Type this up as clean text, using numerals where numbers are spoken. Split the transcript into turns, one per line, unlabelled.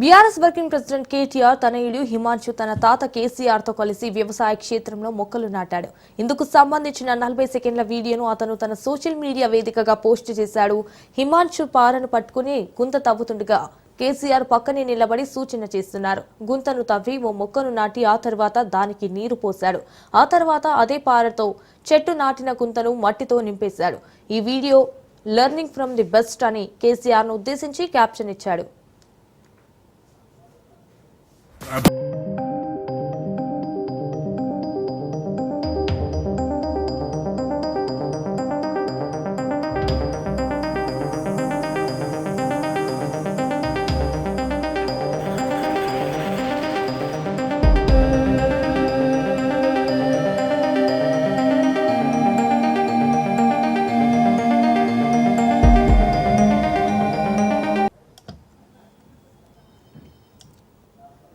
BRS working president KTR తనయుడు హిమాంశు తన తాత కేసీఆర్ తో కలిసి వ్యవసాయ క్షేత్రంలో మొక్కలు నాటాడు. ఇందుకు సంబంధించిన 40 సెకండ్ల వీడియోను అతను తన సోషల్ మీడియా వేదికగా పోస్ట్ చేశాడు. హిమాంశు పారను పట్టుకుని గుంత తవ్వుతుండగా కేసీఆర్ పక్కనే నిలబడి సూచన చేస్తున్నారు. గుంతను తవ్వి ఓ మొక్కను నాటి ఆ తర్వాత దానికి నీరు పోశాడు. ఆ తర్వాత అదే పారతో చెట్టు నాటిన గుంతను మట్టితో నింపేశాడు. ఈ video learning from the best అని కేసీఆర్ ను ఉద్దేశించి క్యాప్షన్ ఇచ్చాడు.